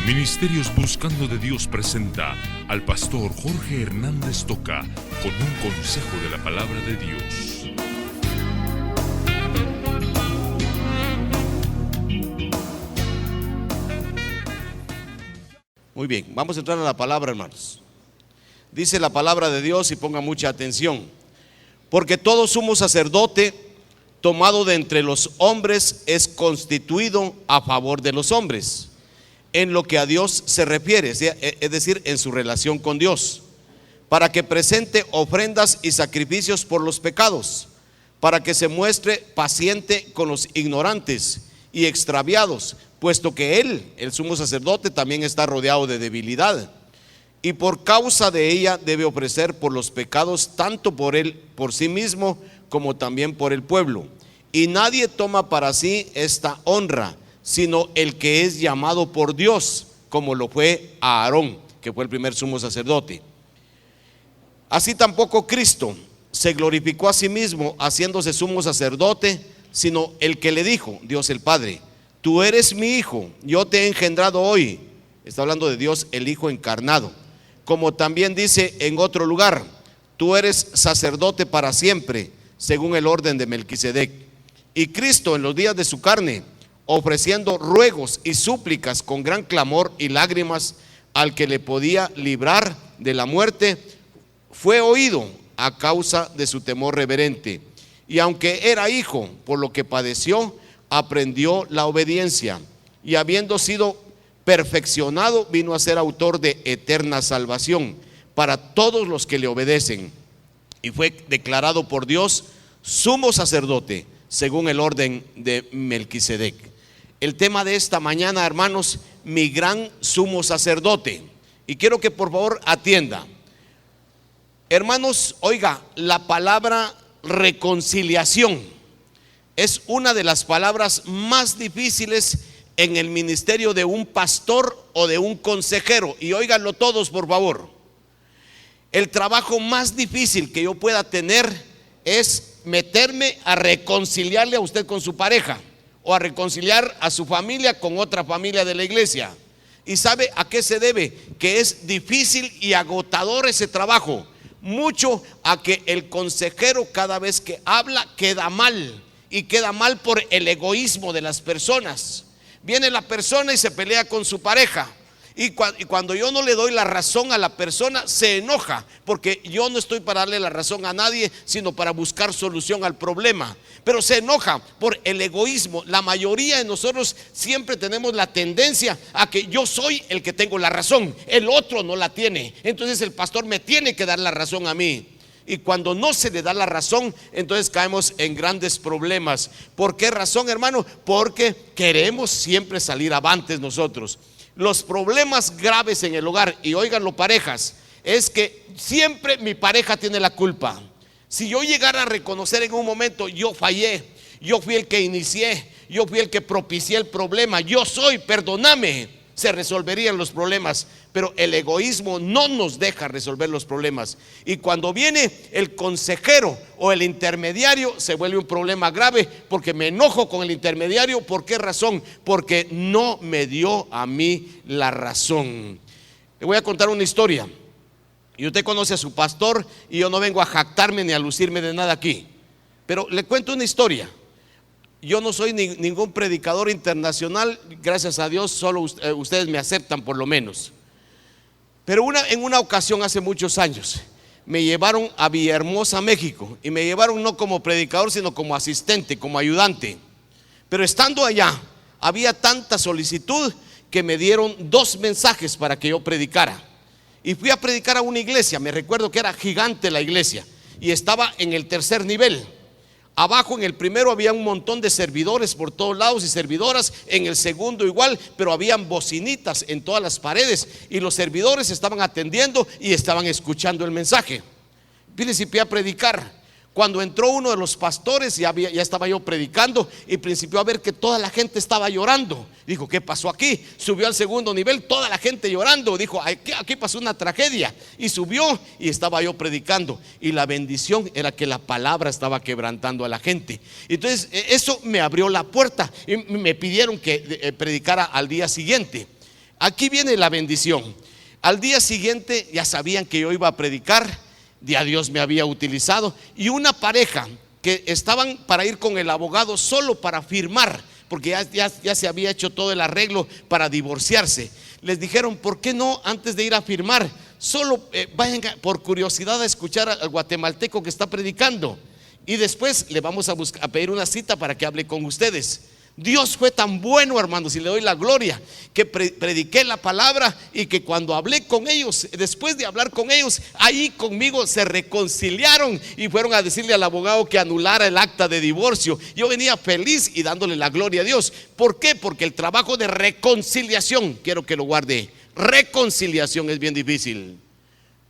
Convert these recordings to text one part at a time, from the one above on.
Ministerios Buscando de Dios presenta al pastor Jorge Hernández Toca con un consejo de la palabra de Dios. Muy bien, vamos a entrar a la palabra, hermanos. Dice la palabra de Dios, y ponga mucha atención: porque todo sumo sacerdote tomado de entre los hombres es constituido a favor de los hombres, en lo que a Dios se refiere, es decir, en su relación con Dios, para que presente ofrendas y sacrificios por los pecados, para que se muestre paciente con los ignorantes y extraviados, puesto que él, el sumo sacerdote, también está rodeado de debilidad, y por causa de ella debe ofrecer por los pecados, tanto por él, por sí mismo, como también por el pueblo. Y nadie toma para sí esta honra, sino el que es llamado por Dios, como lo fue Aarón, que fue el primer sumo sacerdote. Así tampoco Cristo se glorificó a sí mismo haciéndose sumo sacerdote, sino el que le dijo, Dios el Padre: tú eres mi hijo, yo te he engendrado hoy. Está hablando de Dios el Hijo encarnado. Como también dice en otro lugar: tú eres sacerdote para siempre, según el orden de Melquisedec. Y Cristo, en los días de su carne, ofreciendo ruegos y súplicas con gran clamor y lágrimas al que le podía librar de la muerte, fue oído a causa de su temor reverente. Y aunque era hijo, por lo que padeció, aprendió la obediencia, y habiendo sido perfeccionado, vino a ser autor de eterna salvación para todos los que le obedecen, y fue declarado por Dios sumo sacerdote según el orden de Melquisedec. El tema de esta mañana, hermanos: mi gran sumo sacerdote. Y quiero que por favor atienda, hermanos, oiga, la palabra reconciliación es una de las palabras más difíciles en el ministerio de un pastor o de un consejero. Y óiganlo todos, por favor. El trabajo más difícil que yo pueda tener es meterme a reconciliarle a usted con su pareja, o a reconciliar a su familia con otra familia de la iglesia. ¿Y sabe a qué se debe? Que es difícil y agotador ese trabajo. Mucho a que el consejero, cada vez que habla, queda mal, y queda mal por el egoísmo de las personas. Viene la persona y se pelea con su pareja, y cuando yo no le doy la razón a la persona, se enoja, porque yo no estoy para darle la razón a nadie, sino para buscar solución al problema. Pero se enoja por el egoísmo. La mayoría de nosotros siempre tenemos la tendencia a que yo soy el que tengo la razón, el otro no la tiene, entonces el pastor me tiene que dar la razón a mí. Y cuando no se le da la razón, entonces caemos en grandes problemas. ¿Por qué razón, hermano? Porque queremos siempre salir avantes nosotros. Los problemas graves en el hogar, y óiganlo parejas, es que siempre mi pareja tiene la culpa. Si yo llegara a reconocer en un momento: yo fallé, yo fui el que inicié, yo fui el que propicié el problema, yo soy, perdóname, se resolverían los problemas. Pero el egoísmo no nos deja resolver los problemas, y cuando viene el consejero o el intermediario, se vuelve un problema grave, porque me enojo con el intermediario. ¿Por qué razón? Porque no me dio a mí la razón. Le voy a contar una historia, y usted conoce a su pastor, y yo no vengo a jactarme ni a lucirme de nada aquí, pero le cuento una historia. Yo no soy ningún predicador internacional, gracias a Dios, solo ustedes me aceptan por lo menos. Pero en una ocasión, hace muchos años, me llevaron a Villahermosa, México, y me llevaron no como predicador, sino como asistente, como ayudante. Pero estando allá, había tanta solicitud que me dieron 2 mensajes para que yo predicara. Y fui a predicar a una iglesia. Me recuerdo que era gigante la iglesia, y estaba en el 3er nivel. Abajo en el primero había un montón de servidores por todos lados y servidoras, en el segundo igual, pero habían bocinitas en todas las paredes, y los servidores estaban atendiendo y estaban escuchando el mensaje. Principié a predicar. Cuando entró uno de los pastores, ya estaba yo predicando, y principió a ver que toda la gente estaba llorando. Dijo: ¿qué pasó aquí? Subió al 2er nivel, toda la gente llorando. Dijo: aquí pasó una tragedia. Y subió, y estaba yo predicando, y la bendición era que la palabra estaba quebrantando a la gente. Entonces eso me abrió la puerta, y me pidieron que predicara al día siguiente. Aquí viene la bendición. Al día siguiente ya sabían que yo iba a predicar, ya Dios me había utilizado, y una pareja que estaban para ir con el abogado solo para firmar, porque ya se había hecho todo el arreglo para divorciarse. Les dijeron, ¿por qué no antes de ir a firmar solo vayan por curiosidad a escuchar al guatemalteco que está predicando, y después le vamos a pedir una cita para que hable con ustedes? Dios fue tan bueno, hermanos, y le doy la gloria, que prediqué la palabra, y que cuando hablé con ellos, después de hablar con ellos, ahí conmigo se reconciliaron y fueron a decirle al abogado que anulara el acta de divorcio. Yo venía feliz y dándole la gloria a Dios. ¿Por qué? Porque el trabajo de reconciliación, quiero que lo guarde, reconciliación es bien difícil.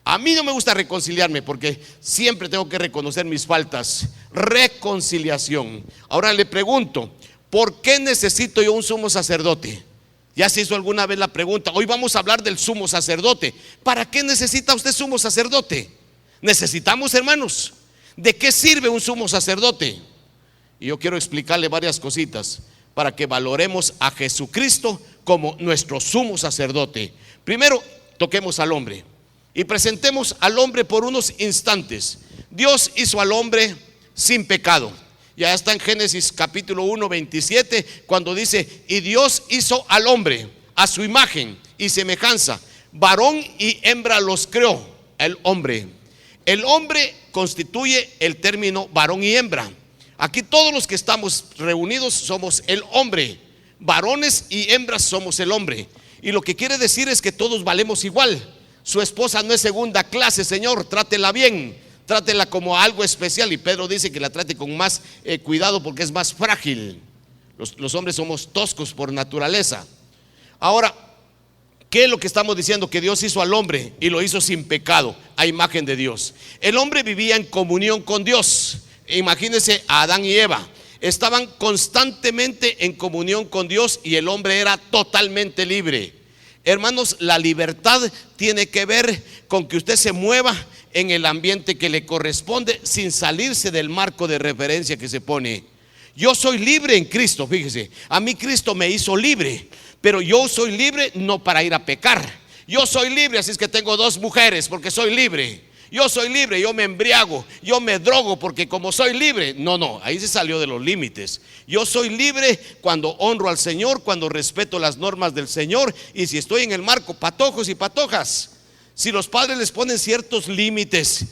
A mí no me gusta reconciliarme porque siempre tengo que reconocer mis faltas. Reconciliación. Ahora le pregunto, ¿por qué necesito yo un sumo sacerdote? Ya se hizo alguna vez la pregunta. Hoy vamos a hablar del sumo sacerdote. ¿Para qué necesita usted sumo sacerdote? Necesitamos, hermanos. ¿De qué sirve un sumo sacerdote? Y yo quiero explicarle varias cositas para que valoremos a Jesucristo como nuestro sumo sacerdote. Primero, toquemos al hombre y presentemos al hombre por unos instantes. Dios hizo al hombre sin pecado. Ya está en Génesis capítulo 1, 27, cuando dice: y Dios hizo al hombre a su imagen y semejanza, varón y hembra los creó. El hombre constituye el término varón y hembra. Aquí todos los que estamos reunidos somos el hombre. Varones y hembras somos el hombre. Y lo que quiere decir es que todos valemos igual. Su esposa no es segunda clase, Señor, trátela bien, trátela como algo especial. Y Pedro dice que la trate con más cuidado porque es más frágil. Los hombres somos toscos por naturaleza. Ahora, ¿qué es lo que estamos diciendo? Que Dios hizo al hombre y lo hizo sin pecado, a imagen de Dios. El hombre vivía en comunión con Dios. Imagínense a Adán y Eva. Estaban constantemente en comunión con Dios y el hombre era totalmente libre. Hermanos, la libertad tiene que ver con que usted se mueva en el ambiente que le corresponde sin salirse del marco de referencia que se pone. Yo soy libre en Cristo, fíjese. A mí Cristo me hizo libre, pero yo soy libre no para ir a pecar. Yo soy libre, así es que tengo 2 mujeres porque soy libre. Yo soy libre, yo me embriago, yo me drogo porque como soy libre. No, ahí se salió de los límites. Yo soy libre cuando honro al Señor, cuando respeto las normas del Señor. Y si estoy en el marco, patojos y patojas, si los padres les ponen ciertos límites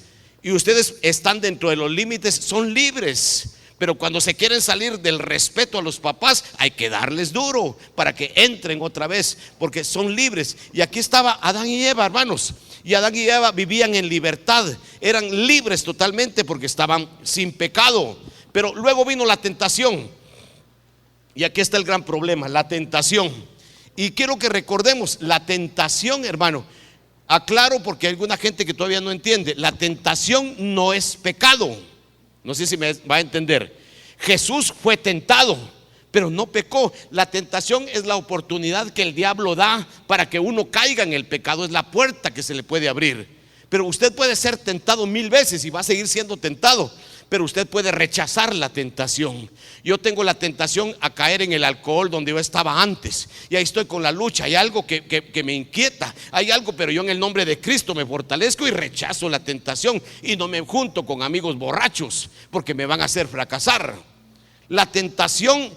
y ustedes están dentro de los límites, son libres. Pero cuando se quieren salir del respeto a los papás, hay que darles duro para que entren otra vez, porque son libres. Y aquí estaba Adán y Eva, hermanos. Y Adán y Eva vivían en libertad, eran libres totalmente porque estaban sin pecado. Pero luego vino la tentación. Y aquí está el gran problema, la tentación. Y quiero que recordemos, la tentación, hermano, aclaro porque hay alguna gente que todavía no entiende. La tentación no es pecado. No sé si me va a entender. Jesús fue tentado, pero no pecó. La tentación es la oportunidad que el diablo da para que uno caiga en el pecado. Es la puerta que se le puede abrir. Pero usted puede ser tentado 1000 veces y va a seguir siendo tentado, pero usted puede rechazar la tentación. Yo tengo la tentación a caer en el alcohol donde yo estaba antes, y ahí estoy con la lucha. Hay algo que me inquieta, hay algo, pero yo en el nombre de Cristo me fortalezco y rechazo la tentación y no me junto con amigos borrachos porque me van a hacer fracasar. La tentación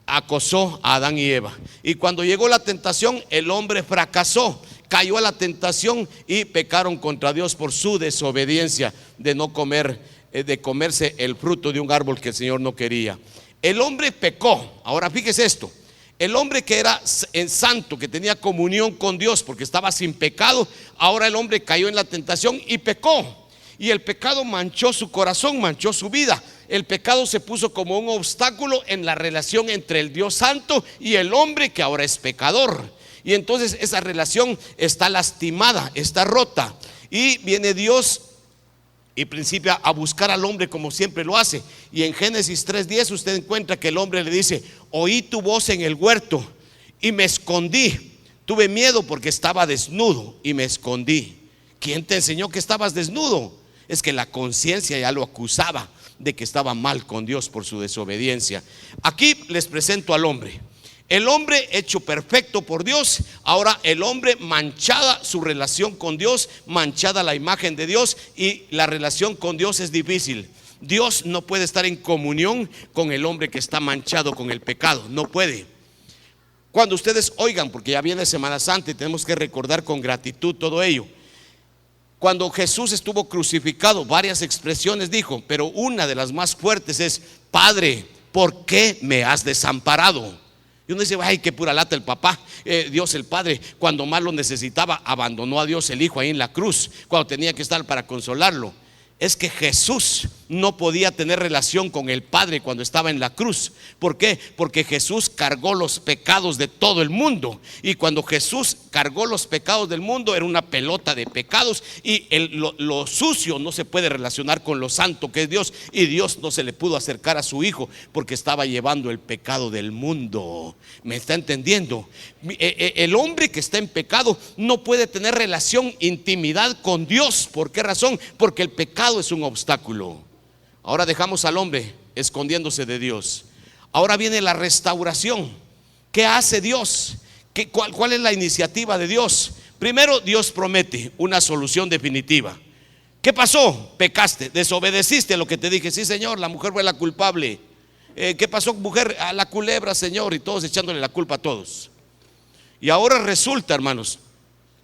acosó a Adán y Eva, y cuando llegó la tentación, el hombre fracasó, cayó a la tentación y pecaron contra Dios por su desobediencia de no comerse el fruto de un árbol que el Señor no quería. El hombre pecó. Ahora fíjese esto: el hombre que era santo, que tenía comunión con Dios porque estaba sin pecado, ahora el hombre cayó en la tentación y pecó. Y el pecado manchó su corazón, manchó su vida. El pecado se puso como un obstáculo en la relación entre el Dios santo y el hombre que ahora es pecador. Y entonces esa relación está lastimada, está rota. Y viene Dios y principia a buscar al hombre como siempre lo hace. Y en Génesis 3:10 usted encuentra que el hombre le dice: oí tu voz en el huerto y me escondí. Tuve miedo porque estaba desnudo y me escondí. ¿Quién te enseñó que estabas desnudo? Es que la conciencia ya lo acusaba de que estaba mal con Dios por su desobediencia. Aquí les presento al hombre. El hombre hecho perfecto por Dios, ahora el hombre manchada su relación con Dios, manchada la imagen de Dios, y la relación con Dios es difícil. Dios no puede estar en comunión con el hombre que está manchado con el pecado, no puede. Cuando ustedes oigan, porque ya viene Semana Santa y tenemos que recordar con gratitud todo ello. Cuando Jesús estuvo crucificado, varias expresiones dijo, pero una de las más fuertes es: Padre, ¿por qué me has desamparado? Y uno dice: ay, qué pura lata el papá, Dios el Padre, cuando más lo necesitaba, abandonó a Dios el Hijo ahí en la cruz, cuando tenía que estar para consolarlo. Es que Jesús no podía tener relación con el Padre cuando estaba en la cruz. ¿Por qué? Porque Jesús cargó los pecados de todo el mundo. Y cuando Jesús cargó los pecados del mundo, era una pelota de pecados. Y lo sucio no se puede relacionar con lo santo que es Dios. Y Dios no se le pudo acercar a su Hijo porque estaba llevando el pecado del mundo. ¿Me está entendiendo? El hombre que está en pecado no puede tener relación, intimidad con Dios. ¿Por qué razón? Porque el pecado es un obstáculo. Ahora dejamos al hombre escondiéndose de Dios. Ahora viene la restauración. ¿Qué hace Dios? ¿Cuál es la iniciativa de Dios? Primero, Dios promete una solución definitiva. ¿Qué pasó? Pecaste, desobedeciste a lo que te dije. Sí, Señor, la mujer fue la culpable. ¿Qué pasó, mujer? A la culebra, Señor. Y todos echándole la culpa a todos. Y ahora resulta, hermanos,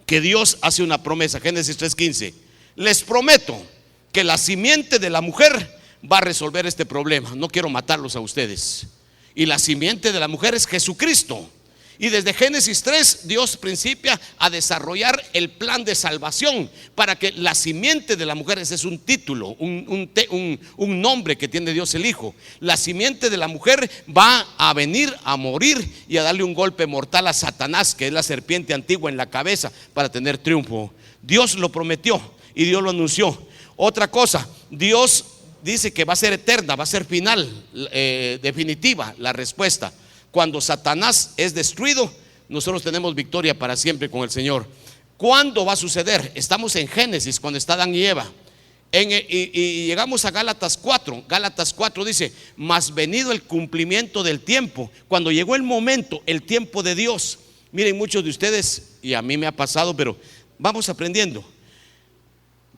que Dios hace una promesa. Génesis 3:15. Les prometo que la simiente de la mujer va a resolver este problema. No quiero matarlos a ustedes. Y la simiente de la mujer es Jesucristo. Y desde Génesis 3 Dios principia a desarrollar el plan de salvación para que la simiente de la mujer, ese es un título, un nombre que tiene Dios el Hijo. La simiente de la mujer va a venir a morir y a darle un golpe mortal a Satanás, que es la serpiente antigua, en la cabeza, para tener triunfo. Dios lo prometió y Dios lo anunció. Otra cosa, Dios dice que va a ser eterna, va a ser final, definitiva la respuesta. Cuando Satanás es destruido, nosotros tenemos victoria para siempre con el Señor. ¿Cuándo va a suceder? Estamos en Génesis, cuando está Adán y Eva. Y llegamos a Gálatas 4. Gálatas 4 dice: mas venido el cumplimiento del tiempo, cuando llegó el momento, el tiempo de Dios. Miren, muchos de ustedes, y a mí me ha pasado, pero vamos aprendiendo.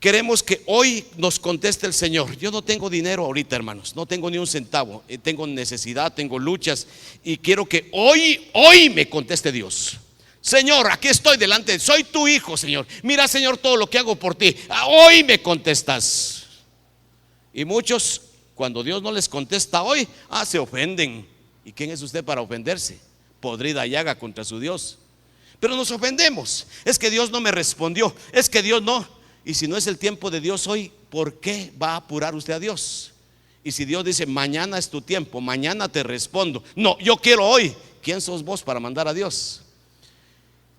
Queremos que hoy nos conteste el Señor. Yo no tengo dinero ahorita, hermanos, no tengo ni un centavo, tengo necesidad, tengo luchas, y quiero que hoy me conteste Dios. Señor, aquí estoy delante, soy tu hijo, Señor. Mira, Señor, todo lo que hago por ti. Hoy me contestas. Y muchos, cuando Dios no les contesta hoy, se ofenden. ¿Y quién es usted para ofenderse? Podrida llaga contra su Dios. Pero nos ofendemos. Es que Dios no me respondió, es que Dios no. Y si no es el tiempo de Dios hoy, ¿por qué va a apurar usted a Dios? Y si Dios dice: mañana es tu tiempo, mañana te respondo. No, yo quiero hoy. ¿Quién sos vos para mandar a Dios?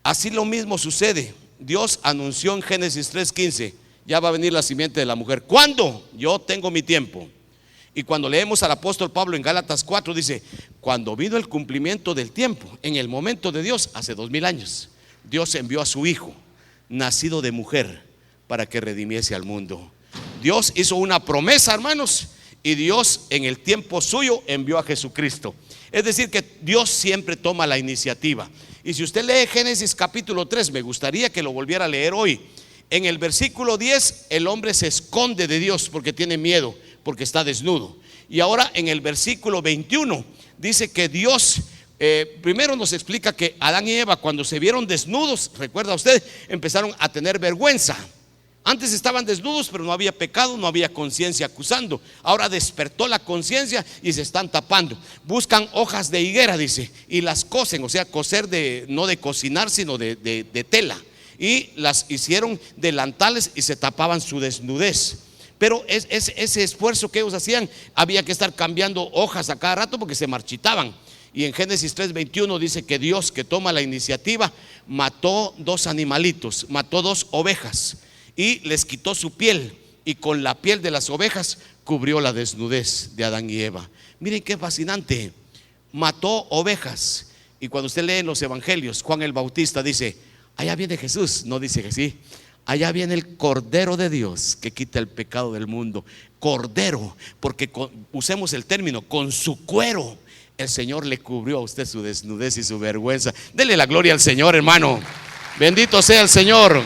Así lo mismo sucede. Dios anunció en Génesis 3:15: ya va a venir la simiente de la mujer. ¿Cuándo? Yo tengo mi tiempo. Y cuando leemos al apóstol Pablo en Gálatas 4, dice: cuando vino el cumplimiento del tiempo, en el momento de Dios, hace 2000 años, Dios envió a su Hijo, nacido de mujer, para que redimiese al mundo. Dios hizo una promesa, hermanos, y Dios en el tiempo suyo envió a Jesucristo. Es decir, que Dios siempre toma la iniciativa. Y si usted lee Génesis capítulo 3, me gustaría que lo volviera a leer hoy. En el versículo 10, el hombre se esconde de Dios porque tiene miedo, porque está desnudo. Y ahora en el versículo 21 dice que Dios primero nos explica que Adán y Eva, cuando se vieron desnudos, recuerda usted, empezaron a tener vergüenza. Antes estaban desnudos, pero no había pecado, no había conciencia acusando. Ahora despertó la conciencia y se están tapando. Buscan hojas de higuera, dice, y las cosen, o sea, coser no de cocinar, sino de tela. Y las hicieron delantales y se tapaban su desnudez. Pero ese esfuerzo que ellos hacían, había que estar cambiando hojas a cada rato porque se marchitaban. Y en Génesis 3:21 dice que Dios, que toma la iniciativa, mató 2 animalitos, mató 2 ovejas. Y les quitó su piel, y con la piel de las ovejas cubrió la desnudez de Adán y Eva. Miren qué fascinante. Mató ovejas. Y cuando usted lee en los evangelios, Juan el Bautista dice: allá viene Jesús. No dice que sí, allá viene el Cordero de Dios que quita el pecado del mundo. Cordero, porque usemos el término, con su cuero El Señor le cubrió a usted su desnudez y su vergüenza. Dele la gloria al Señor, hermano. Bendito sea el Señor.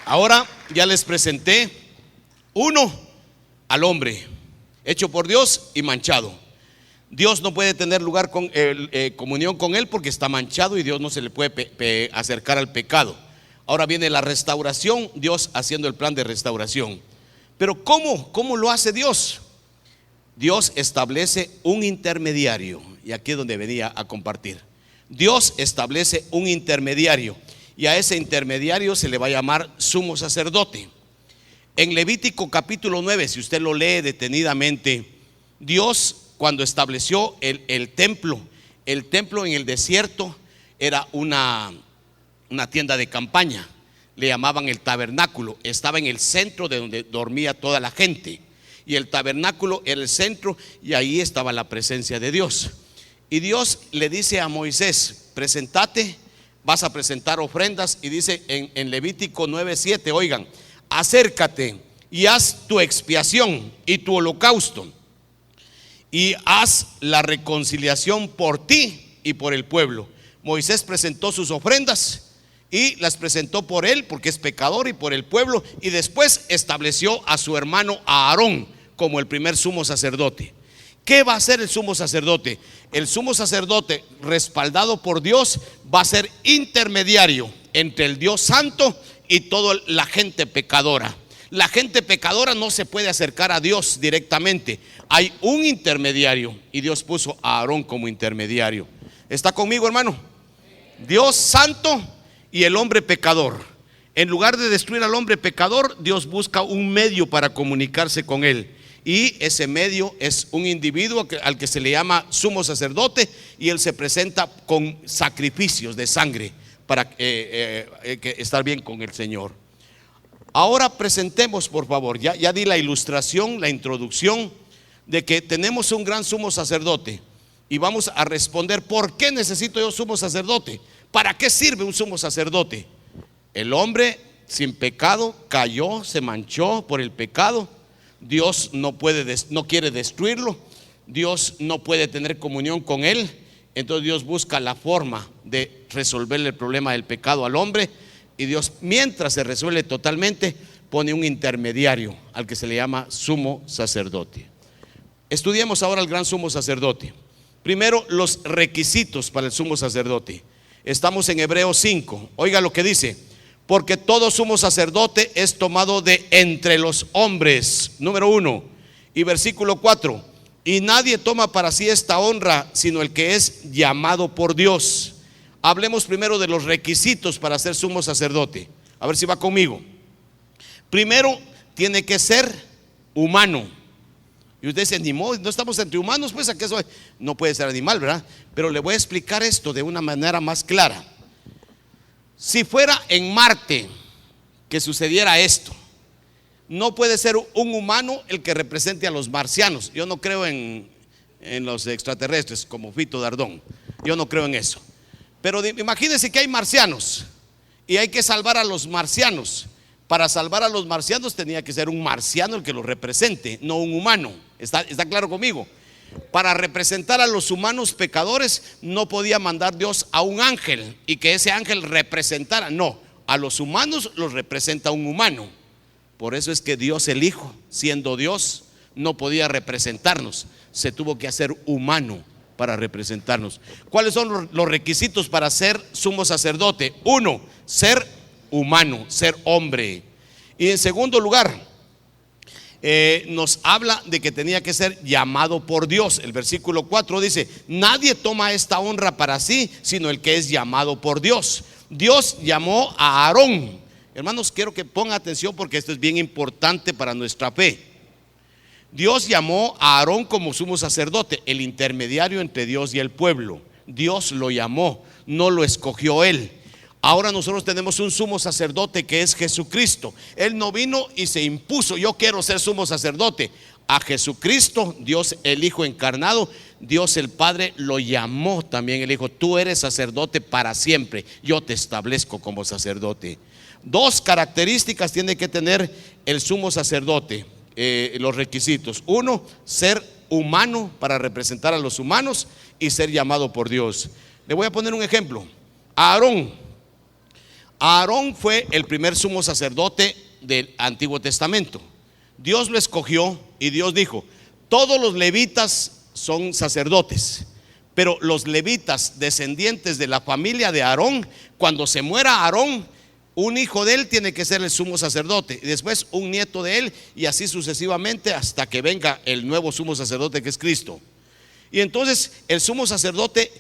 Ahora ya les presenté uno, al hombre hecho por Dios y manchado. Dios no puede tener lugar con comunión con él porque está manchado y Dios no se le puede acercar al pecado. Ahora viene la restauración, Dios haciendo el plan de restauración. Pero ¿cómo lo hace Dios? Dios establece un intermediario, y aquí es donde venía a compartir. Dios establece un intermediario, y a ese intermediario se le va a llamar sumo sacerdote. En Levítico capítulo 9, si usted lo lee detenidamente, Dios, cuando estableció el templo en el desierto era una tienda de campaña, le llamaban el tabernáculo. Estaba en el centro de donde dormía toda la gente, y el tabernáculo era el centro, y ahí estaba la presencia de Dios. Y Dios le dice a Moisés: presentate, vas a presentar ofrendas. Y dice en Levítico 9:7, oigan: acércate y haz tu expiación y tu holocausto, y haz la reconciliación por ti y por el pueblo. Moisés presentó sus ofrendas y las presentó por él, porque es pecador, y por el pueblo, y después estableció a su hermano Aarón como el primer sumo sacerdote. ¿Qué va a hacer el sumo sacerdote? El sumo sacerdote, respaldado por Dios, va a ser intermediario entre el Dios santo y toda la gente pecadora. La gente pecadora no se puede acercar a Dios directamente. Hay un intermediario, y Dios puso a Aarón como intermediario. ¿Está conmigo, hermano? Dios santo y el hombre pecador. En lugar de destruir al hombre pecador, Dios busca un medio para comunicarse con él, y ese medio es un individuo al que se le llama sumo sacerdote, y él se presenta con sacrificios de sangre para estar bien con el Señor. Ahora presentemos, por favor, ya di la ilustración, la introducción de que tenemos un gran sumo sacerdote, y vamos a responder: ¿por qué necesito yo sumo sacerdote? ¿Para qué sirve un sumo sacerdote? El hombre sin pecado cayó, se manchó por el pecado. Dios no quiere destruirlo. Dios no puede tener comunión con él. Entonces Dios busca la forma de resolverle el problema del pecado al hombre, y Dios, mientras se resuelve totalmente, pone un intermediario al que se le llama sumo sacerdote. Estudiemos ahora al gran sumo sacerdote. Primero, los requisitos para el sumo sacerdote. Estamos en Hebreos 5. Oiga lo que dice: porque todo sumo sacerdote es tomado de entre los hombres. Número 1. Y versículo 4: y nadie toma para sí esta honra, sino el que es llamado por Dios. Hablemos primero de los requisitos para ser sumo sacerdote. A ver si va conmigo. Primero, tiene que ser humano. Y usted dice: ni modo, no estamos entre humanos, pues ¿a qué soy? No puede ser animal, ¿verdad? Pero le voy a explicar esto de una manera más clara. Si fuera en Marte que sucediera esto, no puede ser un humano el que represente a los marcianos. Yo no creo en los extraterrestres como Fito Dardón. Yo no creo en eso. Pero imagínense que hay marcianos y hay que salvar a los marcianos. Para salvar a los marcianos tenía que ser un marciano el que los represente, no un humano. ¿Está claro conmigo? Para representar a los humanos pecadores no podía mandar Dios a un ángel y que ese ángel representara. No, a los humanos los representa un humano. Por eso es que Dios el Hijo, siendo Dios, no podía representarnos. Se tuvo que hacer humano para representarnos. ¿Cuáles son los requisitos para ser sumo sacerdote? 1, ser humano, ser hombre. Y en segundo lugar, nos habla de que tenía que ser llamado por Dios. El versículo 4 dice: nadie toma esta honra para sí, sino el que es llamado por Dios. Dios llamó a Aarón. Hermanos, quiero que pongan atención porque esto es bien importante para nuestra fe. Dios llamó a Aarón como sumo sacerdote, el intermediario entre Dios y el pueblo. Dios lo llamó, no lo escogió él. Ahora nosotros tenemos un sumo sacerdote que es Jesucristo. Él no vino y se impuso: yo quiero ser sumo sacerdote. A Jesucristo, Dios el Hijo encarnado, Dios el Padre lo llamó también. Él dijo: tú eres sacerdote para siempre, yo te establezco como sacerdote. Dos características tiene que tener el sumo sacerdote, los requisitos. Uno, ser humano para representar a los humanos y ser llamado por Dios. Le voy a poner un ejemplo. Aarón fue el primer sumo sacerdote del Antiguo Testamento. Dios lo escogió y Dios dijo: todos los levitas son sacerdotes, pero los levitas descendientes de la familia de Aarón, cuando se muera Aarón, un hijo de él tiene que ser el sumo sacerdote, y después un nieto de él, y así sucesivamente hasta que venga el nuevo sumo sacerdote, que es Cristo. Y entonces el sumo sacerdote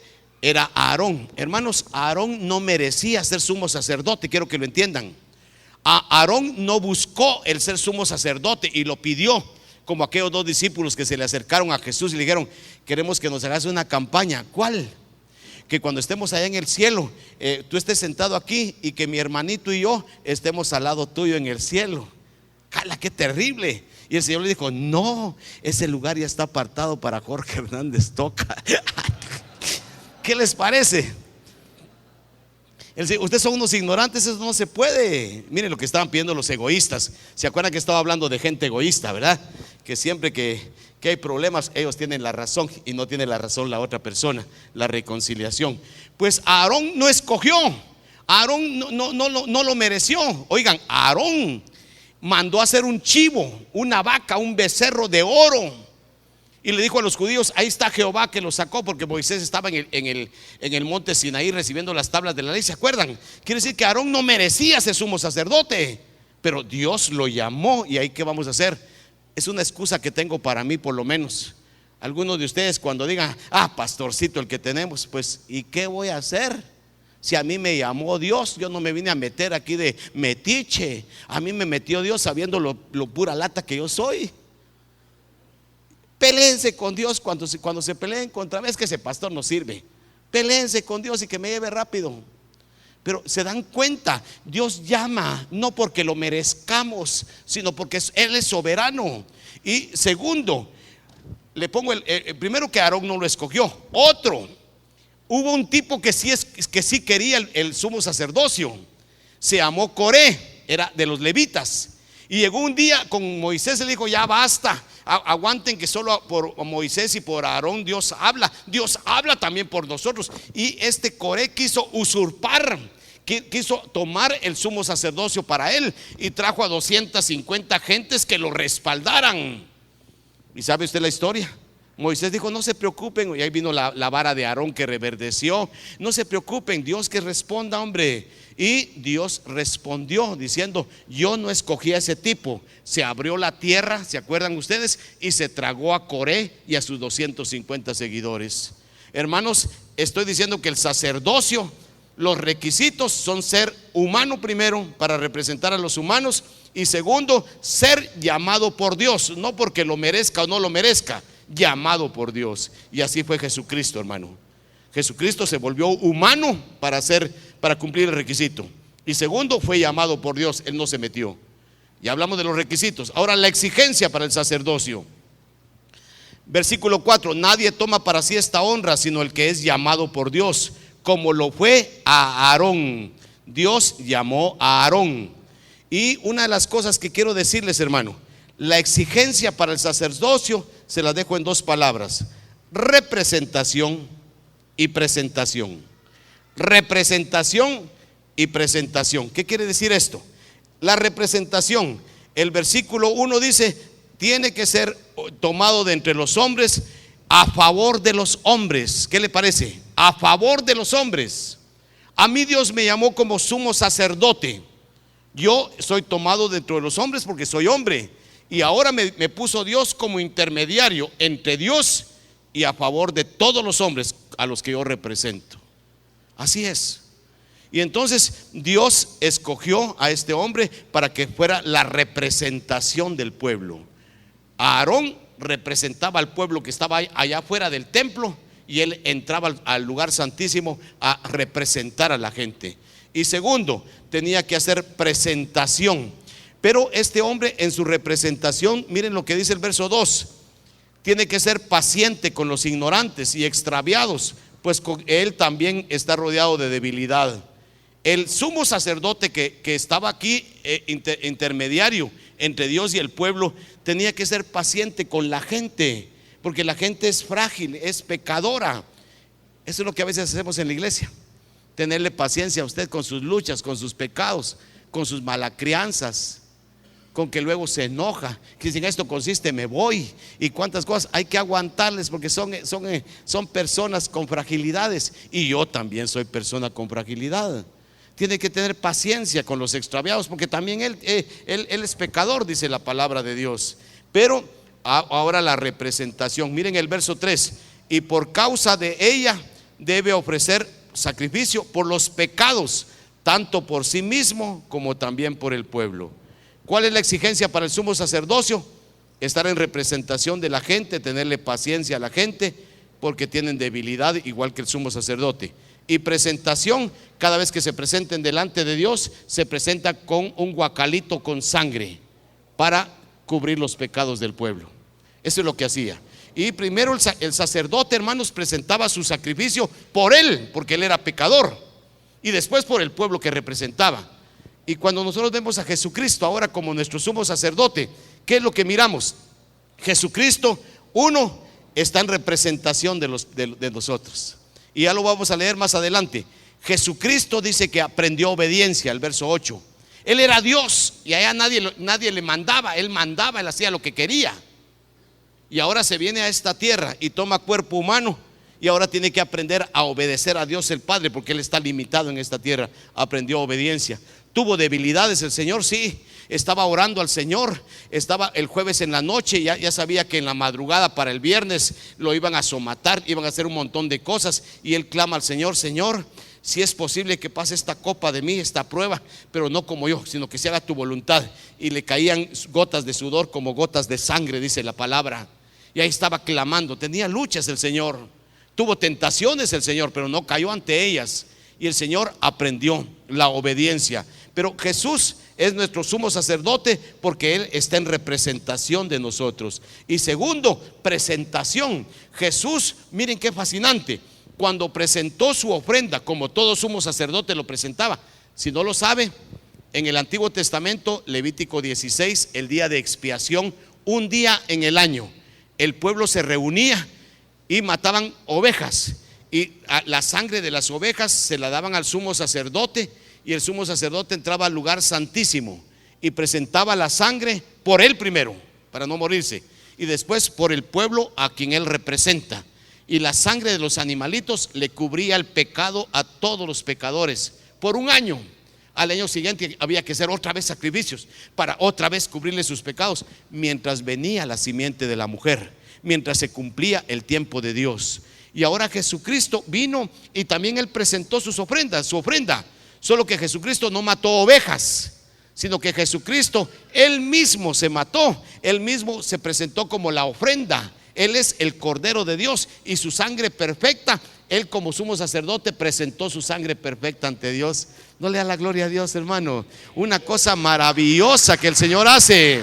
era Aarón. Hermanos, Aarón no merecía ser sumo sacerdote, quiero que lo entiendan. Aarón no buscó el ser sumo sacerdote y lo pidió, como aquellos dos discípulos que se le acercaron a Jesús y le dijeron: queremos que nos hagas una campaña. ¿Cuál? Que cuando estemos allá en el cielo, tú estés sentado aquí y que mi hermanito y yo estemos al lado tuyo en el cielo. ¡Cala, qué terrible! Y el Señor le dijo: no, ese lugar ya está apartado para Jorge Hernández Toca. ¿Qué les parece? Ustedes son unos ignorantes, eso no se puede. Miren lo que estaban pidiendo los egoístas. ¿Se acuerdan que estaba hablando de gente egoísta, verdad? Que siempre que hay problemas, ellos tienen la razón y no tiene la razón la otra persona. La reconciliación. Pues Aarón no escogió, Aarón no lo mereció. Oigan, Aarón mandó a hacer un chivo, una vaca, un becerro de oro, y le dijo a los judíos: ahí está Jehová que lo sacó, porque Moisés estaba en el monte Sinaí recibiendo las tablas de la ley. ¿Se acuerdan? Quiere decir que Aarón no merecía ser sumo sacerdote, pero Dios lo llamó. ¿Y ahí qué vamos a hacer? Es una excusa que tengo para mí, por lo menos. Algunos de ustedes cuando digan: pastorcito el que tenemos, pues ¿y qué voy a hacer? Si a mí me llamó Dios, yo no me vine a meter aquí de metiche. A mí me metió Dios sabiendo lo pura lata que yo soy. Peléense con Dios cuando se peleen contra mí. Es que ese pastor no sirve. Peléense con Dios y que me lleve rápido. Pero se dan cuenta, Dios llama no porque lo merezcamos, sino porque Él es soberano. Y segundo, le pongo el primero, que Aarón no lo escogió. Otro, hubo un tipo que sí quería el sumo sacerdocio. Se llamó Coré, era de los levitas. Y llegó un día con Moisés y le dijo: ya basta, aguanten que solo por Moisés y por Aarón Dios habla también por nosotros. Y este Coré quiso usurpar, quiso tomar el sumo sacerdocio para él, y trajo a 250 gentes que lo respaldaran. ¿Y sabe usted la historia? Moisés dijo: no se preocupen. Y ahí vino la vara de Aarón que reverdeció. No se preocupen, Dios que responda, hombre. Y Dios respondió diciendo: yo no escogí a ese tipo. Se abrió la tierra, ¿se acuerdan ustedes? Y se tragó a Coré y a sus 250 seguidores. Hermanos, estoy diciendo que el sacerdocio, los requisitos son ser humano primero, para representar a los humanos, y segundo, ser llamado por Dios, no porque lo merezca o no lo merezca, llamado por Dios. Y así fue Jesucristo, hermano. Jesucristo se volvió humano para cumplir el requisito. Y segundo, fue llamado por Dios, Él no se metió. Ya hablamos de los requisitos. Ahora, la exigencia para el sacerdocio. Versículo 4: nadie toma para sí esta honra sino el que es llamado por Dios, como lo fue a Aarón. Dios llamó a Aarón. Y una de las cosas que quiero decirles, hermano, la exigencia para el sacerdocio se la dejo en dos palabras: representación y presentación. Representación y presentación. ¿Qué quiere decir esto? La representación, el versículo 1 dice: tiene que ser tomado de entre los hombres a favor de los hombres. ¿Qué le parece? A favor de los hombres. A mí Dios me llamó como sumo sacerdote. Yo soy tomado dentro de los hombres porque soy hombre. Y ahora me puso Dios como intermediario entre Dios y a favor de todos los hombres a los que yo represento. Así es. Y entonces Dios escogió a este hombre para que fuera la representación del pueblo. Aarón representaba al pueblo que estaba allá afuera del templo, y él entraba al lugar santísimo a representar a la gente. Y segundo, tenía que hacer presentación. Pero este hombre, en su representación, miren lo que dice el verso 2: tiene que ser paciente con los ignorantes y extraviados, pues él también está rodeado de debilidad. el sumo sacerdote que estaba aquí, intermediario entre Dios y el pueblo, tenía que ser paciente con la gente, porque la gente es frágil, es pecadora. Eso es lo que a veces hacemos en la iglesia, tenerle paciencia a usted con sus luchas, con sus pecados, con sus malacrianzas, con que luego se enoja, que si en esto consiste me voy, y cuántas cosas hay que aguantarles, porque son personas con fragilidades, y yo también soy persona con fragilidad. Tiene que tener paciencia con los extraviados, porque también él es pecador, dice la palabra de Dios. Pero ahora la representación, miren el verso 3: y por causa de ella debe ofrecer sacrificio por los pecados, tanto por sí mismo como también por el pueblo. ¿Cuál es la exigencia para el sumo sacerdocio? Estar en representación de la gente, tenerle paciencia a la gente, porque tienen debilidad igual que el sumo sacerdote. Y presentación, cada vez que se presenten delante de Dios, se presenta con un guacalito con sangre para cubrir los pecados del pueblo. Eso es lo que hacía. Y primero el sacerdote, hermanos, presentaba su sacrificio por él, porque él era pecador, y después por el pueblo que representaba. Y cuando nosotros vemos a Jesucristo ahora como nuestro sumo sacerdote, ¿qué es lo que miramos? Jesucristo, uno, está en representación de nosotros. Y ya lo vamos a leer más adelante. Jesucristo dice que aprendió obediencia, el verso 8. Él era Dios y allá nadie le mandaba, él mandaba, él hacía lo que quería. Y ahora se viene a esta tierra y toma cuerpo humano, y ahora tiene que aprender a obedecer a Dios el Padre, porque él está limitado en esta tierra. Aprendió obediencia. Tuvo debilidades el Señor, sí. Estaba orando al Señor, estaba el jueves en la noche, ya sabía que en la madrugada para el viernes lo iban a somatar, iban a hacer un montón de cosas, y él clama al Señor: Señor, si es posible que pase esta copa de mí, esta prueba, pero no como yo, sino que se haga tu voluntad. Y le caían gotas de sudor como gotas de sangre, dice la palabra. Y ahí estaba clamando. Tenía luchas el Señor, tuvo tentaciones el Señor, pero no cayó ante ellas. Y el Señor aprendió la obediencia. Pero Jesús es nuestro sumo sacerdote porque Él está en representación de nosotros. Y segundo, presentación. Jesús, miren qué fascinante, cuando presentó su ofrenda, como todo sumo sacerdote lo presentaba. Si no lo sabe, en el Antiguo Testamento, Levítico 16, el día de expiación, un día en el año, el pueblo se reunía y mataban ovejas, y la sangre de las ovejas se la daban al sumo sacerdote, y el sumo sacerdote entraba al lugar santísimo y presentaba la sangre por él primero, para no morirse, y después por el pueblo a quien él representa. Y la sangre de los animalitos le cubría el pecado a todos los pecadores por un año. Al año siguiente había que hacer otra vez sacrificios para otra vez cubrirle sus pecados, mientras venía la simiente de la mujer, mientras se cumplía el tiempo de Dios. Y ahora Jesucristo vino y también él presentó su ofrenda. Solo que Jesucristo no mató ovejas, sino que Jesucristo él mismo se mató, él mismo se presentó como la ofrenda. Él es el Cordero de Dios, y su sangre perfecta, él como sumo sacerdote presentó su sangre perfecta ante Dios. No le da la gloria a Dios, hermano. Una cosa maravillosa que el Señor hace.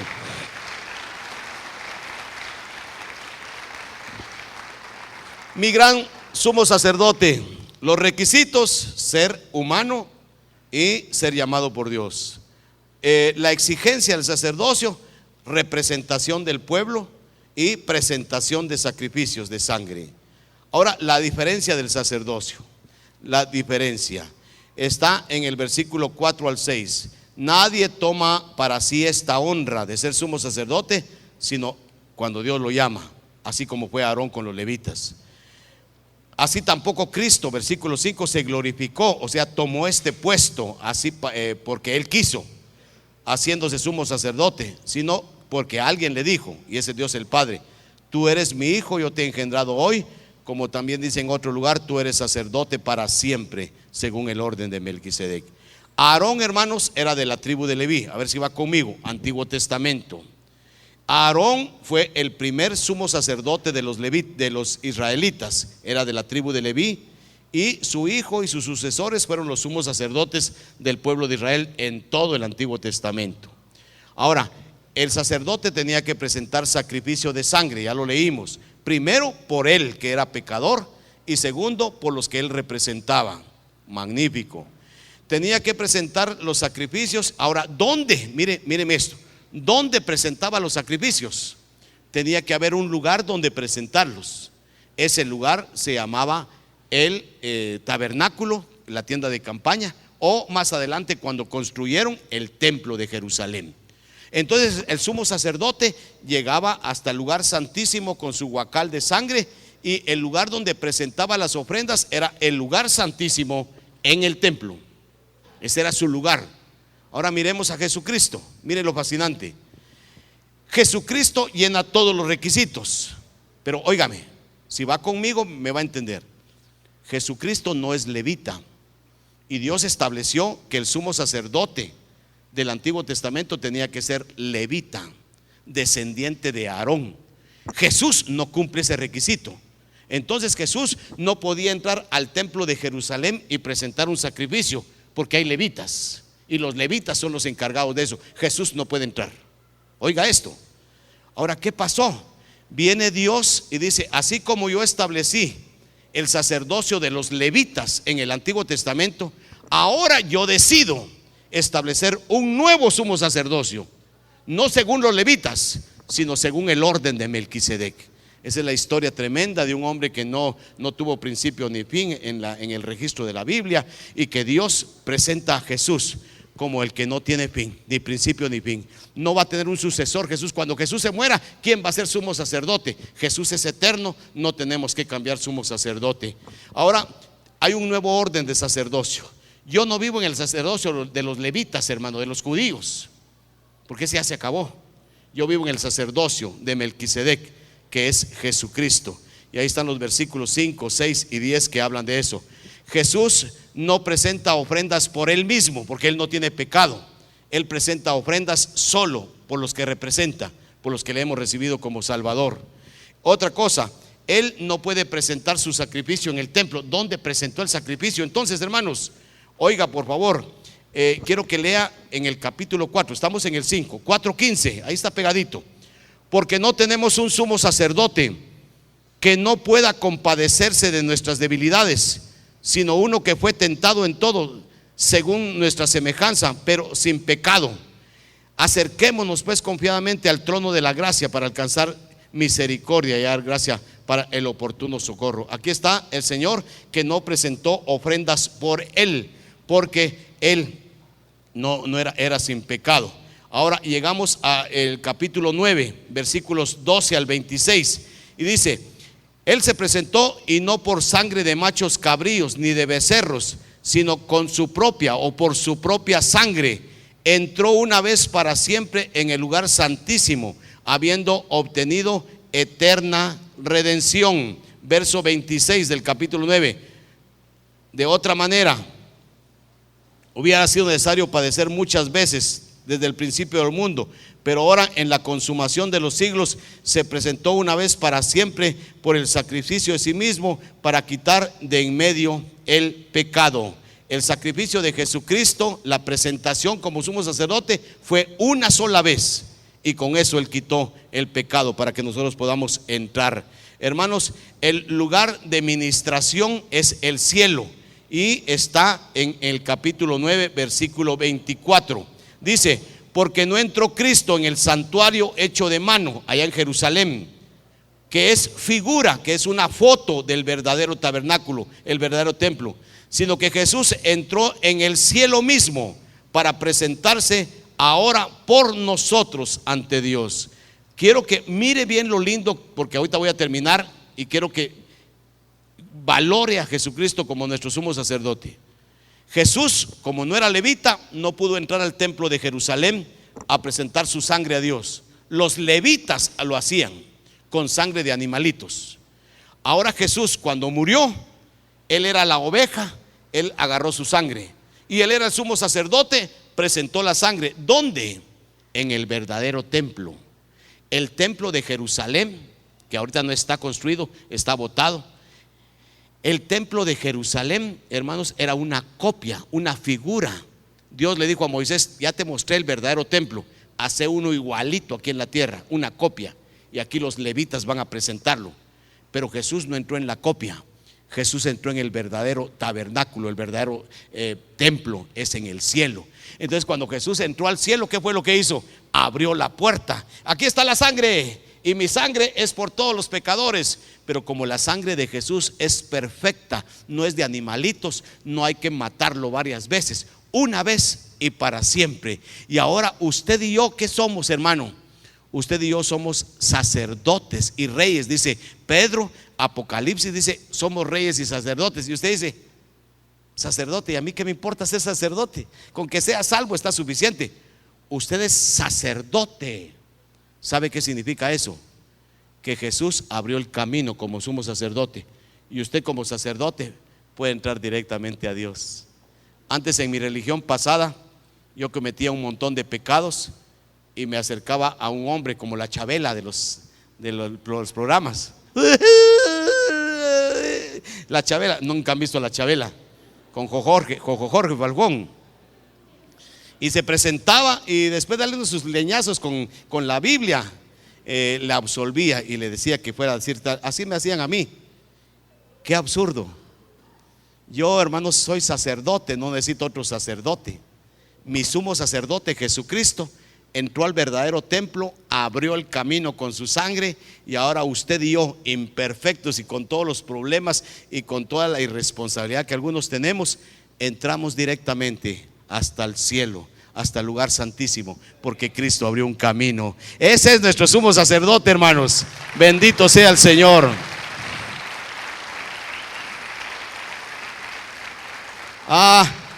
Mi gran sumo sacerdote, los requisitos: ser humano y ser llamado por Dios. La exigencia del sacerdocio: representación del pueblo y presentación de sacrificios de sangre. Ahora, la diferencia del sacerdocio, la diferencia está en el versículo 4 al 6. Nadie toma para sí esta honra de ser sumo sacerdote, sino cuando Dios lo llama, así como fue Aarón con los levitas. Así tampoco Cristo, versículo 5, se glorificó, o sea, tomó este puesto así porque Él quiso, haciéndose sumo sacerdote, sino porque alguien le dijo, y ese Dios el Padre: tú eres mi hijo, yo te he engendrado hoy. Como también dice en otro lugar: tú eres sacerdote para siempre, según el orden de Melquisedec. Aarón, hermanos, era de la tribu de Leví. A ver si va conmigo, Antiguo Testamento. Aarón fue el primer sumo sacerdote de los israelitas, era de la tribu de Leví, y su hijo y sus sucesores fueron los sumos sacerdotes del pueblo de Israel en todo el Antiguo Testamento. Ahora, el sacerdote tenía que presentar sacrificio de sangre, ya lo leímos. Primero por él, que era pecador, y segundo por los que él representaba. Magnífico. tenía que presentar los sacrificios. Ahora, ¿dónde? Míreme esto. ¿Dónde presentaba los sacrificios? Tenía que haber un lugar donde presentarlos. Ese lugar se llamaba el tabernáculo, la tienda de campaña, o más adelante cuando construyeron el templo de Jerusalén. Entonces el sumo sacerdote llegaba hasta el lugar santísimo con su guacal de sangre, y el lugar donde presentaba las ofrendas era el lugar santísimo en el templo. Ese era su lugar. Ahora miremos a Jesucristo. Mire lo fascinante. Jesucristo llena todos los requisitos, pero óigame, si va conmigo me va a entender. Jesucristo no es levita, y Dios estableció que el sumo sacerdote del Antiguo Testamento tenía que ser levita, descendiente de Aarón. Jesús no cumple ese requisito. Entonces Jesús no podía entrar al templo de Jerusalén y presentar un sacrificio, porque hay levitas, y los levitas son los encargados de eso. Jesús no puede entrar. Oiga esto. Ahora, ¿qué pasó? Viene Dios y dice: así como yo establecí el sacerdocio de los levitas en el Antiguo Testamento, ahora yo decido establecer un nuevo sumo sacerdocio, no según los levitas, sino según el orden de Melquisedec. Esa es la historia tremenda de un hombre que no tuvo principio ni fin en el registro de la Biblia, y que Dios presenta a Jesús como el que no tiene fin, ni principio ni fin. No va a tener un sucesor Jesús. Cuando Jesús se muera, ¿quién va a ser sumo sacerdote? Jesús es eterno, no tenemos que cambiar sumo sacerdote. Ahora hay un nuevo orden de sacerdocio. Yo no vivo en el sacerdocio de los levitas, hermano, de los judíos, porque ese ya se acabó. Yo vivo en el sacerdocio de Melquisedec, que es Jesucristo. Y ahí están los versículos 5, 6 y 10 que hablan de eso. Jesús no presenta ofrendas por él mismo, porque él no tiene pecado. Él presenta ofrendas solo por los que representa, por los que le hemos recibido como Salvador. Otra cosa, él no puede presentar su sacrificio en el templo. ¿Dónde presentó el sacrificio? Entonces, hermanos, oiga por favor, quiero que lea en el capítulo 4, estamos en el 5, 4:15, ahí está pegadito. Porque no tenemos un sumo sacerdote que no pueda compadecerse de nuestras debilidades, sino uno que fue tentado en todo según nuestra semejanza, pero sin pecado. Acerquémonos pues confiadamente al trono de la gracia para alcanzar misericordia y hallar gracia para el oportuno socorro. Aquí está el Señor que no presentó ofrendas por él, porque él no era sin pecado. Ahora llegamos al capítulo 9, versículos 12 al 26, y dice: él se presentó, y no por sangre de machos cabríos ni de becerros, sino con su propia o por su propia sangre, entró una vez para siempre en el lugar santísimo, habiendo obtenido eterna redención. Verso 26 del capítulo 9. De otra manera, hubiera sido necesario padecer muchas veces desde el principio del mundo, pero ahora en la consumación de los siglos se presentó una vez para siempre por el sacrificio de sí mismo, para quitar de en medio el pecado. El sacrificio de Jesucristo, la presentación como sumo sacerdote, fue una sola vez, y con eso él quitó el pecado para que nosotros podamos entrar. Hermanos, el lugar de ministración es el cielo, y está en el capítulo 9, versículo 24. Dice: porque no entró Cristo en el santuario hecho de mano allá en Jerusalén, que es figura, que es una foto del verdadero tabernáculo, el verdadero templo, sino que Jesús entró en el cielo mismo para presentarse ahora por nosotros ante Dios. Quiero que mire bien lo lindo, porque ahorita voy a terminar, y quiero que valore a Jesucristo como nuestro sumo sacerdote. Jesús, como no era levita, no pudo entrar al templo de Jerusalén a presentar su sangre a Dios. Los levitas lo hacían con sangre de animalitos. Ahora Jesús, cuando murió, él era la oveja, él agarró su sangre, y él era el sumo sacerdote, presentó la sangre. ¿Dónde? En el verdadero templo. El templo de Jerusalén, que ahorita no está construido, está botado. El templo de Jerusalén, hermanos, era una copia, una figura. Dios le dijo a Moisés: ya te mostré el verdadero templo, hace uno igualito aquí en la tierra, una copia, y aquí los levitas van a presentarlo. Pero Jesús no entró en la copia. Jesús entró en el verdadero tabernáculo, el verdadero templo es en el cielo. Entonces cuando Jesús entró al cielo, ¿qué fue lo que hizo? Abrió la puerta. Aquí está la sangre, y mi sangre es por todos los pecadores. Pero como la sangre de Jesús es perfecta, no es de animalitos, no hay que matarlo varias veces, una vez y para siempre. Y ahora usted y yo, ¿qué somos, hermano? Usted y yo somos sacerdotes y reyes, dice Pedro. Apocalipsis dice, somos reyes y sacerdotes. Y usted dice, sacerdote, ¿y a mí qué me importa ser sacerdote? Con que sea salvo está suficiente. Usted es sacerdote. ¿Sabe qué significa eso? Que Jesús abrió el camino como sumo sacerdote, y usted como sacerdote puede entrar directamente a Dios. Antes, en mi religión pasada, yo cometía un montón de pecados y me acercaba a un hombre como la Chabela de los programas. La Chabela, nunca han visto a la Chabela, con Jorge Falcón. Y se presentaba, y después de darle sus leñazos con la Biblia, le absolvía y le decía que fuera a decir tal. Así me hacían a mí. Qué absurdo. Yo, hermanos, soy sacerdote, no necesito otro sacerdote. Mi sumo sacerdote Jesucristo entró al verdadero templo, abrió el camino con su sangre, y ahora usted y yo, imperfectos y con todos los problemas y con toda la irresponsabilidad que algunos tenemos, entramos directamente hasta el cielo, hasta el lugar santísimo, porque Cristo abrió un camino. Ese es nuestro sumo sacerdote, hermanos. Bendito sea el Señor.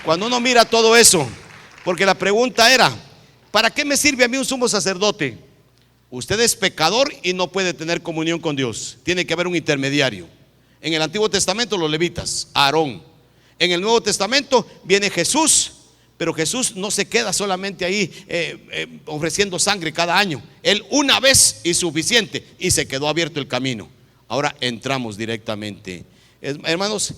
Cuando uno mira todo eso, porque la pregunta era, ¿para qué me sirve a mí un sumo sacerdote? Usted es pecador y no puede tener comunión con Dios. Tiene que haber un intermediario. En el Antiguo Testamento los levitas, Aarón. En el Nuevo Testamento viene Jesús, pero Jesús no se queda solamente ahí ofreciendo sangre cada año. Él una vez y suficiente, y se quedó abierto el camino. Ahora entramos directamente. Hermanos,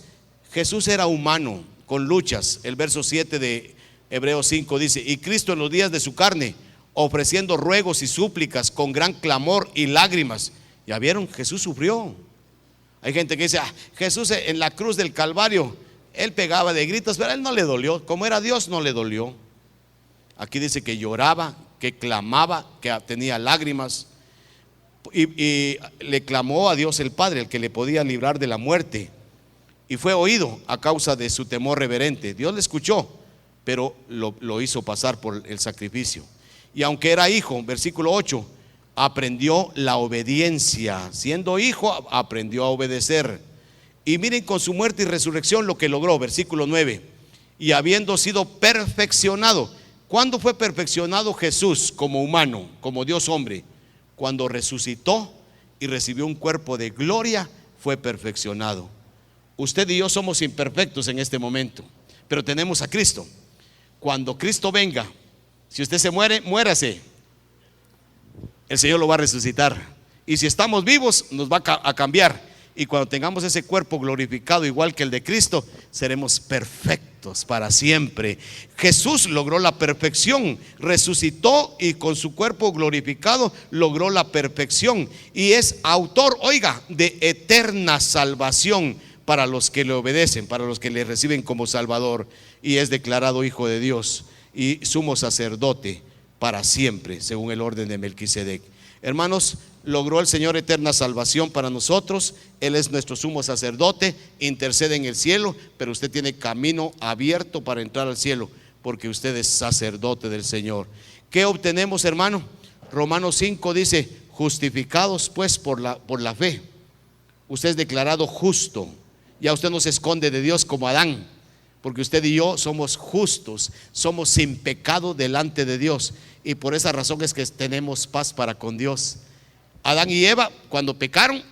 Jesús era humano con luchas. El verso 7 de Hebreos 5 dice, y Cristo en los días de su carne, ofreciendo ruegos y súplicas con gran clamor y lágrimas. Ya vieron, Jesús sufrió. Hay gente que dice, Jesús en la cruz del Calvario, él pegaba de gritos, pero a él no le dolió. Como era Dios, no le dolió. Aquí dice que lloraba, que clamaba, que tenía lágrimas, y le clamó a Dios el Padre, el que le podía librar de la muerte, y fue oído a causa de su temor reverente. Dios le escuchó, pero lo hizo pasar por el sacrificio. Y aunque era hijo, versículo 8, aprendió la obediencia. Siendo hijo, aprendió a obedecer. Y miren con su muerte y resurrección lo que logró, versículo 9. Y habiendo sido perfeccionado. ¿Cuándo fue perfeccionado Jesús como humano, como Dios hombre? Cuando resucitó y recibió un cuerpo de gloria, fue perfeccionado. Usted y yo somos imperfectos en este momento, pero tenemos a Cristo. Cuando Cristo venga, si usted se muere, muérase. El Señor lo va a resucitar. Y si estamos vivos, nos va a cambiar. Y cuando tengamos ese cuerpo glorificado igual que el de Cristo, seremos perfectos para siempre. Jesús logró la perfección, resucitó y con su cuerpo glorificado logró la perfección. Y es autor, oiga, de eterna salvación para los que le obedecen, para los que le reciben como Salvador. Y es declarado Hijo de Dios y sumo sacerdote para siempre, según el orden de Melquisedec. Hermanos, logró el Señor eterna salvación para nosotros. Él es nuestro sumo sacerdote, intercede en el cielo, pero usted tiene camino abierto para entrar al cielo, porque usted es sacerdote del Señor. ¿Qué obtenemos, hermano? Romanos 5 dice, justificados pues por la fe. Usted es declarado justo. Ya usted no se esconde de Dios como Adán, porque usted y yo somos justos, somos sin pecado delante de Dios, y por esa razón es que tenemos paz para con Dios. Adán y Eva, cuando pecaron,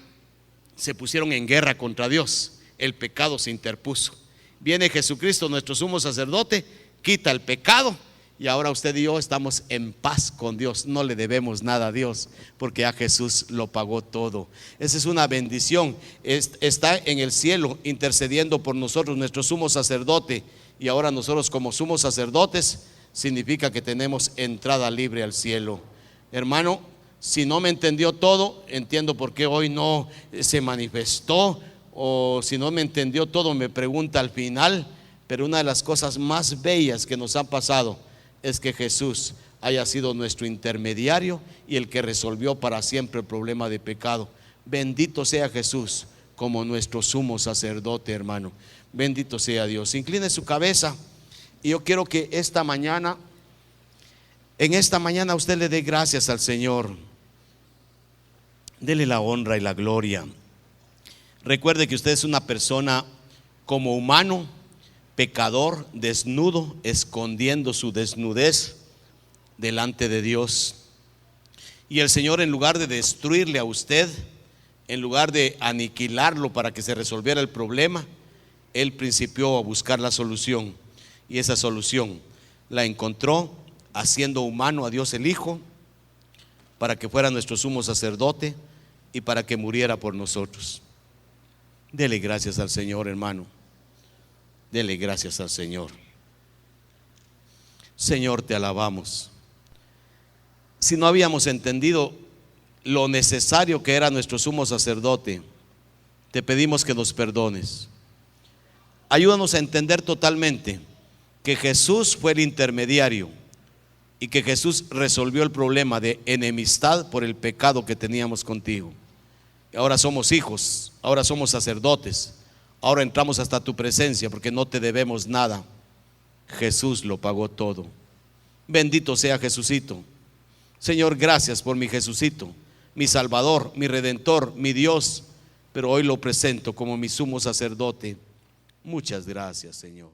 se pusieron en guerra contra Dios. El pecado se interpuso. Viene Jesucristo, nuestro sumo sacerdote, quita el pecado, y ahora usted y yo estamos en paz con Dios. No le debemos nada a Dios, porque ya Jesús lo pagó todo. Esa es una bendición. Está en el cielo intercediendo por nosotros, nuestro sumo sacerdote. Y ahora nosotros como sumos sacerdotes, significa que tenemos entrada libre al cielo. Hermano, si no me entendió todo, entiendo por qué hoy no se manifestó, o si no me entendió todo, me pregunta al final. Pero una de las cosas más bellas que nos ha pasado es que Jesús haya sido nuestro intermediario y el que resolvió para siempre el problema de pecado. Bendito sea Jesús como nuestro sumo sacerdote, hermano. Bendito sea Dios. Incline su cabeza y yo quiero que en esta mañana usted le dé gracias al Señor. Dele la honra y la gloria. Recuerde que usted es una persona como humano, pecador, desnudo, escondiendo su desnudez delante de Dios. Y el Señor, en lugar de destruirle a usted, en lugar de aniquilarlo para que se resolviera el problema, Él principió a buscar la solución. Y esa solución la encontró haciendo humano a Dios el Hijo, para que fuera nuestro sumo sacerdote y para que muriera por nosotros. Dele gracias al Señor, hermano. Dele gracias al Señor. Señor, te alabamos. Si no habíamos entendido lo necesario que era nuestro sumo sacerdote, te pedimos que nos perdones. Ayúdanos a entender totalmente que Jesús fue el intermediario y que Jesús resolvió el problema de enemistad por el pecado que teníamos contigo. Ahora somos hijos, ahora somos sacerdotes, ahora entramos hasta tu presencia porque no te debemos nada. Jesús lo pagó todo. Bendito sea Jesucito. Señor, gracias por mi Jesucito, mi Salvador, mi Redentor, mi Dios, pero hoy lo presento como mi sumo sacerdote. Muchas gracias, Señor.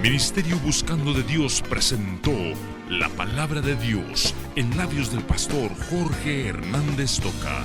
Ministerio Buscando de Dios presentó la palabra de Dios en labios del pastor Jorge Hernández Toca.